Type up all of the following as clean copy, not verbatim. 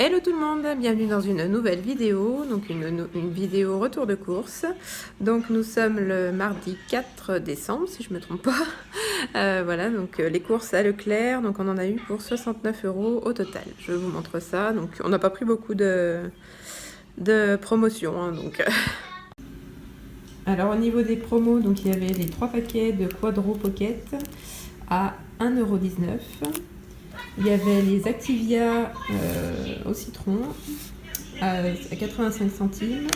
Hello tout le monde, bienvenue dans une nouvelle vidéo, donc une vidéo retour de course. Donc nous sommes le mardi 4 décembre si je me trompe pas. Voilà, donc les courses à Leclerc, donc on en a eu pour 69 € au total. Je vous montre ça, donc on n'a pas pris beaucoup de promotions. Hein, donc. Alors au niveau des promos, donc il y avait les 3 paquets de Quadro Pocket à 1,19 €. Il y avait les Activia au citron à 85 centimes.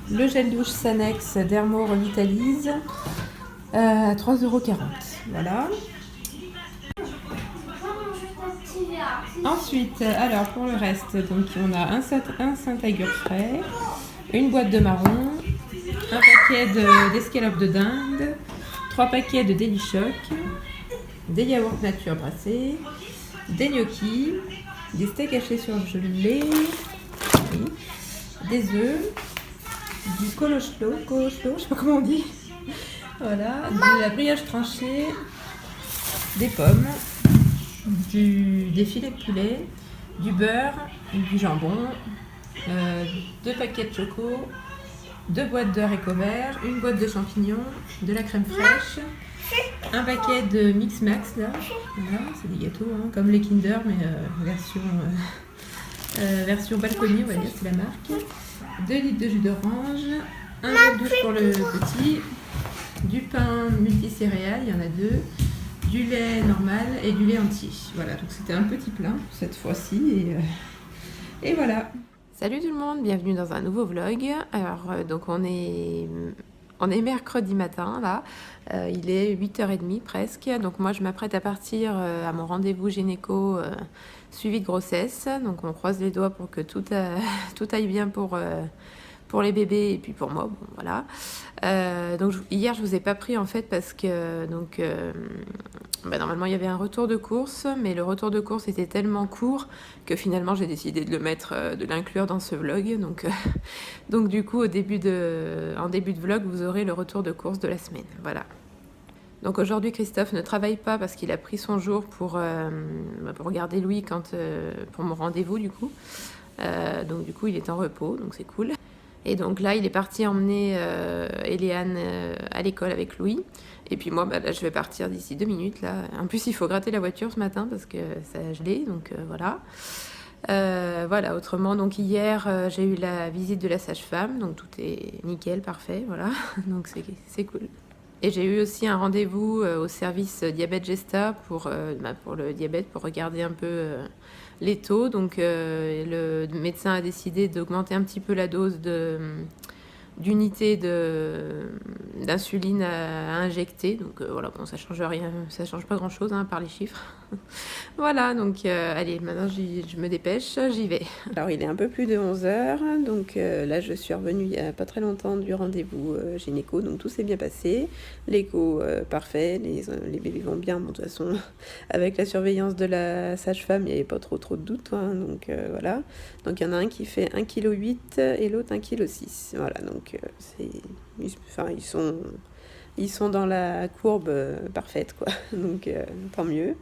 Le gel douche Sanex Dermo Revitalise à 3,40 €. Voilà. Ensuite, alors pour le reste, donc on a un Saint-Agur frais, une boîte de marron, un paquet d'escalopes de dinde, 3 paquets de Deli Choc, des yaourts nature brassés, des gnocchis, des steaks hachés surgelés, oui, des œufs, du colochlo, je sais pas comment on dit, voilà, de la brioche tranchée, des pommes, des filets de poulet, du beurre, du jambon, 2 paquets de choco, 2 boîtes de haricots verts, une boîte de champignons, de la crème fraîche, un paquet de Mix Max là, voilà, c'est des gâteaux hein, comme les Kinder mais version balcony, on va dire, c'est la marque. 2 litres de jus d'orange, un gel douche pour le petit, du pain multicéréales, il y en a 2, du lait normal et du lait entier. Voilà, donc c'était un petit plein cette fois-ci et voilà. Salut tout le monde, bienvenue dans un nouveau vlog. Alors donc on est mercredi matin là, il est 8h30 presque, donc moi je m'apprête à partir à mon rendez-vous gynéco suivi de grossesse, donc on croise les doigts pour que tout aille bien pour les bébés et puis pour moi, bon voilà. Donc hier je vous ai pas pris en fait parce que donc normalement il y avait un retour de course, mais le retour de course était tellement court que finalement j'ai décidé de l'inclure dans ce vlog. Donc du coup en début de vlog vous aurez le retour de course de la semaine, voilà. Donc aujourd'hui Christophe ne travaille pas parce qu'il a pris son jour pour garder Louis pour mon rendez-vous du coup. Donc du coup il est en repos, donc c'est cool. Et donc là, il est parti emmener Eliane à l'école avec Louis. Et puis moi, là, je vais partir d'ici 2 minutes. Là. En plus, il faut gratter la voiture ce matin parce que ça a gelé. Donc voilà. Voilà, autrement, donc hier, j'ai eu la visite de la sage-femme. Donc tout est nickel, parfait. Voilà, donc c'est cool. Et j'ai eu aussi un rendez-vous au service diabète Gesta pour le diabète, pour regarder un peu les taux. Donc le médecin a décidé d'augmenter un petit peu la dose d'unité d'insuline à injecter. Donc voilà, bon, ça change rien, ça change pas grand-chose hein, par les chiffres. Voilà, donc allez, maintenant je me dépêche, j'y vais. Alors il est un peu plus de 11h, donc là je suis revenue il n'y a pas très longtemps du rendez-vous gynéco, donc tout s'est bien passé. L'écho parfait, les bébés vont bien, bon, de toute façon avec la surveillance de la sage-femme il n'y avait pas trop de doutes, hein, donc voilà. Donc il y en a un qui fait 1,8 kg et l'autre 1,6 kg, voilà, donc ils sont dans la courbe parfaite, quoi. Donc, tant mieux.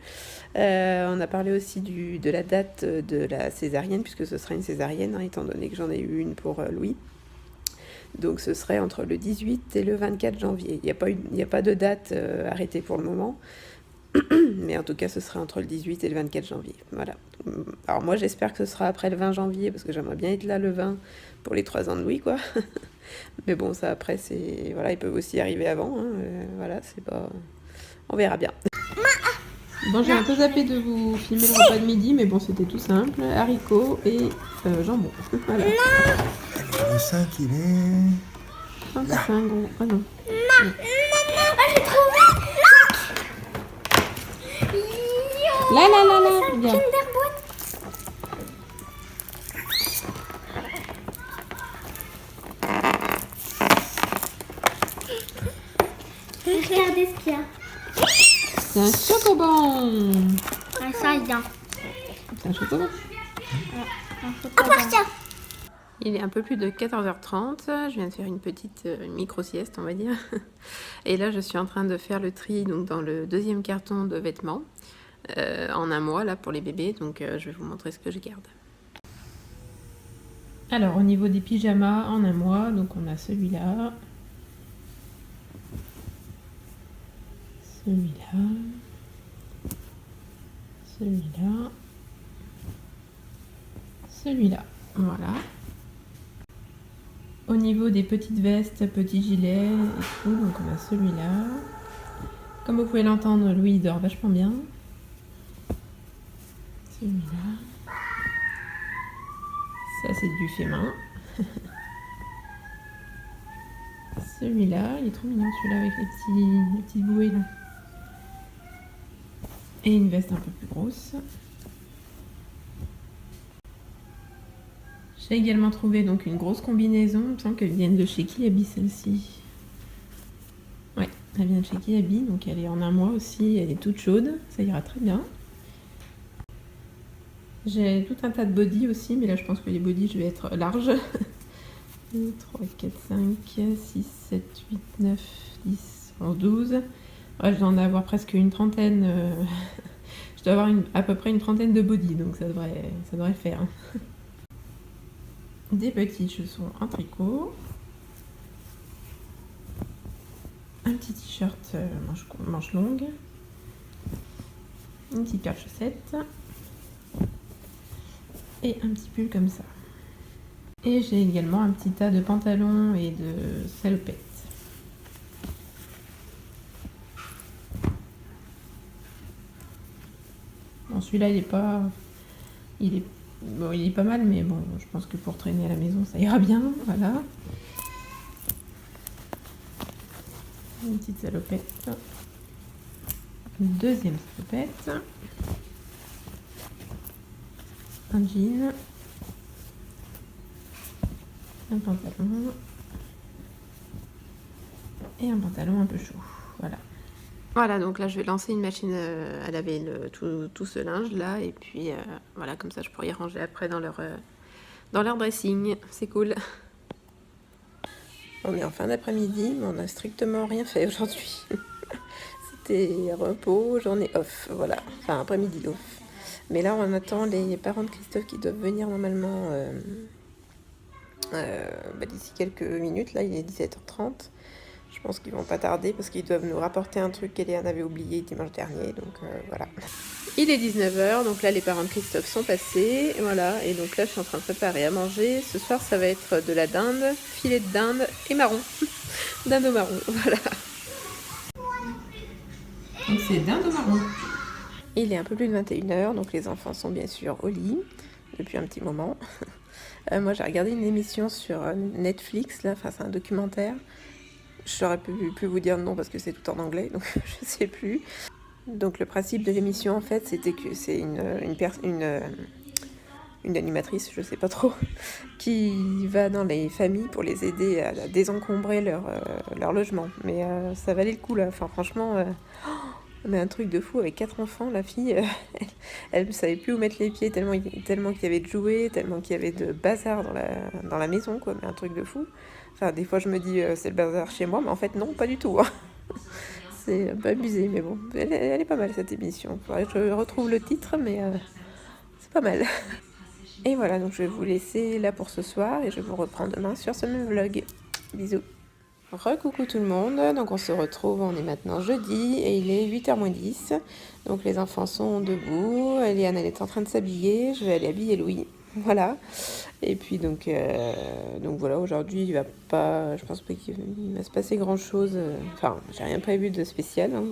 On a parlé aussi de la date de la césarienne, puisque ce sera une césarienne, hein, étant donné que j'en ai eu une pour Louis. Donc, ce serait entre le 18 et le 24 janvier. Il n'y a pas de date arrêtée pour le moment. Mais en tout cas, ce sera entre le 18 et le 24 janvier. Voilà. Alors, moi, j'espère que ce sera après le 20 janvier, parce que j'aimerais bien être là le 20 pour les 3 ans de Louis, quoi. Mais bon, ça après, voilà, ils peuvent aussi arriver avant. Hein, voilà, c'est pas. On verra bien. Bon, j'ai un peu zappé de vous filmer le repas de midi, mais bon, c'était tout simple. Haricots et jambon. Voilà. Le 5, il est. Ah, c'est un gros. Ah non. J'ai trouvé. Là, bien. Regardez ce qu'il y a. C'est un chocobon. Ah, ça, il y a. C'est un chocobon. À partir. Il est un peu plus de 14h30, je viens de faire une petite micro-sieste, on va dire. Et là, je suis en train de faire le tri donc, dans le 2e carton de vêtements, en un mois, là, pour les bébés. Donc, je vais vous montrer ce que je garde. Alors au niveau des pyjamas en un mois, donc on a celui-là, celui-là, celui-là, celui-là, voilà. Au niveau des petites vestes, petits gilets et tout, donc on a celui-là. Comme vous pouvez l'entendre, Louis dort vachement bien. Celui-là. Ça c'est du fait main. Celui-là, il est trop mignon celui-là avec les petites bouées là. Et une veste un peu plus grosse. J'ai également trouvé donc une grosse combinaison. Il me semble qu'elle vient de chez Kiabi celle-ci. Ouais, elle vient de chez Kiabi, donc elle est en un mois aussi. Elle est toute chaude, ça ira très bien. J'ai tout un tas de bodys aussi, mais là je pense que les bodys je vais être large. 2, 3, 4, 5, 6, 7, 8, 9, 10, 11, 12. Ouais, je dois en avoir presque une trentaine. Je dois avoir à peu près une trentaine de bodys, donc ça devrait faire. Des petits chaussons en tricot. Un petit t-shirt manche longue. Une petite paire de chaussettes. Et un petit pull comme ça. Et j'ai également un petit tas de pantalons et de salopettes. Bon, celui-là il est pas mal, mais bon, je pense que pour traîner à la maison ça ira bien, voilà. Une petite salopette. Une deuxième salopette. Un jean, un pantalon et un pantalon un peu chaud, voilà. Voilà, donc là je vais lancer une machine à laver tout ce linge là, et puis voilà, comme ça je pourrai y ranger après dans leur dressing, c'est cool. On est en fin d'après-midi, mais on n'a strictement rien fait aujourd'hui. C'était repos, journée off, voilà, enfin après-midi off. Mais là, on attend les parents de Christophe qui doivent venir normalement d'ici quelques minutes. Là, il est 17h30. Je pense qu'ils vont pas tarder parce qu'ils doivent nous rapporter un truc qu'Eliane avait oublié dimanche dernier. Donc voilà. Il est 19h, donc là, les parents de Christophe sont passés. Voilà, et donc là, je suis en train de préparer à manger. Ce soir, ça va être de la dinde, filet de dinde et marron. Dinde au marron, voilà. Donc c'est dinde au marron. Il est un peu plus de 21h, donc les enfants sont bien sûr au lit depuis un petit moment. Moi j'ai regardé une émission sur Netflix, là, enfin c'est un documentaire. J'aurais pu vous dire non parce que c'est tout en anglais, donc je sais plus. Donc le principe de l'émission en fait c'était que c'est une animatrice, je sais pas trop, qui va dans les familles pour les aider à désencombrer leur logement. Mais ça valait le coup là, enfin franchement... Mais un truc de fou avec 4 enfants, la fille, elle ne savait plus où mettre les pieds tellement qu'il y avait de jouets, tellement qu'il y avait de bazar dans la maison, quoi. Mais un truc de fou. Enfin, des fois je me dis c'est le bazar chez moi, mais en fait non, pas du tout. Hein. C'est un peu abusé, mais bon, elle est pas mal cette émission. Faudrait que je retrouve le titre, mais c'est pas mal. Et voilà, donc je vais vous laisser là pour ce soir et je vous reprends demain sur ce même vlog. Bisous. Recoucou tout le monde, donc on se retrouve, on est maintenant jeudi et il est 8h moins 10. Donc les enfants sont debout, Eliane elle est en train de s'habiller, je vais aller habiller Louis, voilà. Et puis donc voilà, aujourd'hui il va pas, je pense pas qu'il va se passer grand chose, enfin j'ai rien prévu de spécial, hein,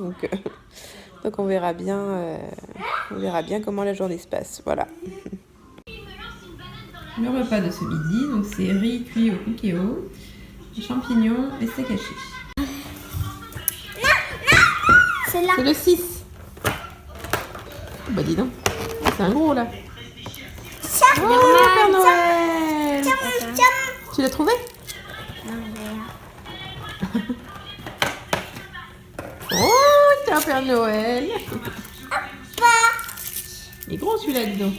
donc on verra bien comment la journée se passe, voilà. Le repas de ce midi, donc c'est riz cuit au cookéo, champignons et steak haché. C'est là. C'est le 6. Bah dis donc, c'est un gros là. Oh, Père Noël. Tu l'as trouvé? Oh, c'est un Père Noël. Il est gros celui-là, dis donc.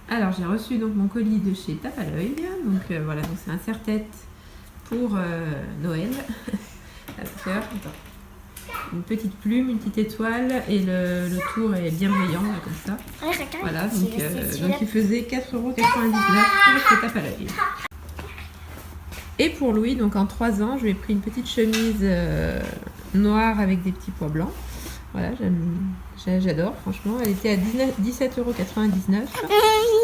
Alors j'ai reçu donc mon colis de chez Tape à l'œil, donc voilà, donc c'est un serre-tête pour Noël. La fleur, attends. une petite plume, une petite étoile et le tour est bienveillant là, comme ça. Voilà, donc il faisait 4,99 € avec le tape à l'œil. Et pour Louis, donc en 3 ans, je lui ai pris une petite chemise noire avec des petits pois blancs. Voilà, j'adore, franchement. Elle était à 17,99 €.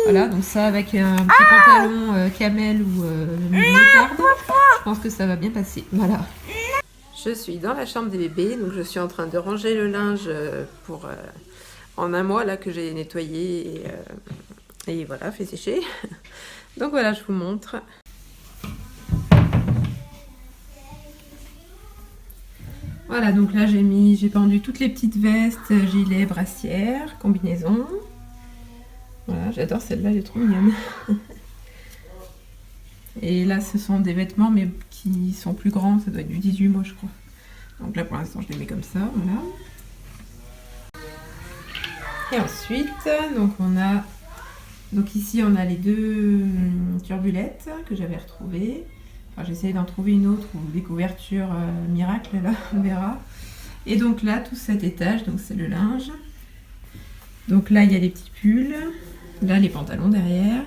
Voilà, donc ça avec un petit pantalon camel ou moutarde, je pense que ça va bien passer. Voilà. Je suis dans la chambre des bébés, donc je suis en train de ranger le linge pour en un mois là que j'ai nettoyé et voilà, fait sécher. Donc voilà, je vous montre. Voilà, donc là j'ai pendu toutes les petites vestes, gilets, brassières, combinaisons. Voilà, j'adore celle-là, elle est trop mignonne. Et là ce sont des vêtements mais qui sont plus grands, ça doit être du 18 mois je crois. Donc là pour l'instant je les mets comme ça, voilà. Et ensuite, donc ici on a les 2 turbulettes que j'avais retrouvées. Enfin, j'ai essayé d'en trouver une autre ou des couvertures miracles là, on verra. Et donc là tout cet étage, donc c'est le linge. Donc là il y a les petits pulls, là les pantalons derrière.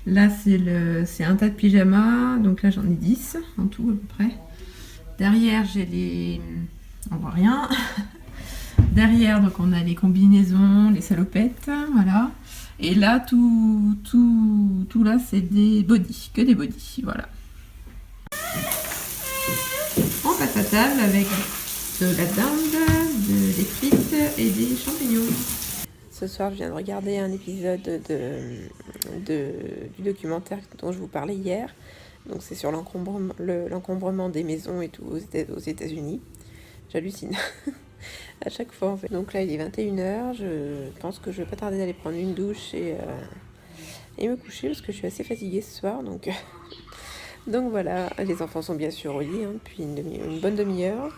Là c'est un tas de pyjamas, donc là j'en ai 10 en tout à peu près. Derrière j'ai les... on voit rien. Derrière donc on a les combinaisons, les salopettes, voilà. Et là tout là c'est des bodys, que des bodys, voilà. On passe à table avec de la dinde, des frites et des champignons. Ce soir, je viens de regarder un épisode du documentaire dont je vous parlais hier. Donc c'est sur l'encombrement des maisons et tout aux États-Unis. J'hallucine à chaque fois en fait. Donc là, il est 21 h. Je pense que je vais pas tarder d'aller prendre une douche et me coucher parce que je suis assez fatiguée ce soir. Donc voilà, les enfants sont bien sûr au lit depuis une bonne demi-heure.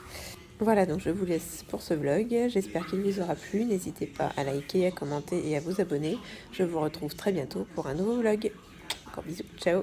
Voilà, donc je vous laisse pour ce vlog. J'espère qu'il vous aura plu. N'hésitez pas à liker, à commenter et à vous abonner. Je vous retrouve très bientôt pour un nouveau vlog. Encore bisous, ciao!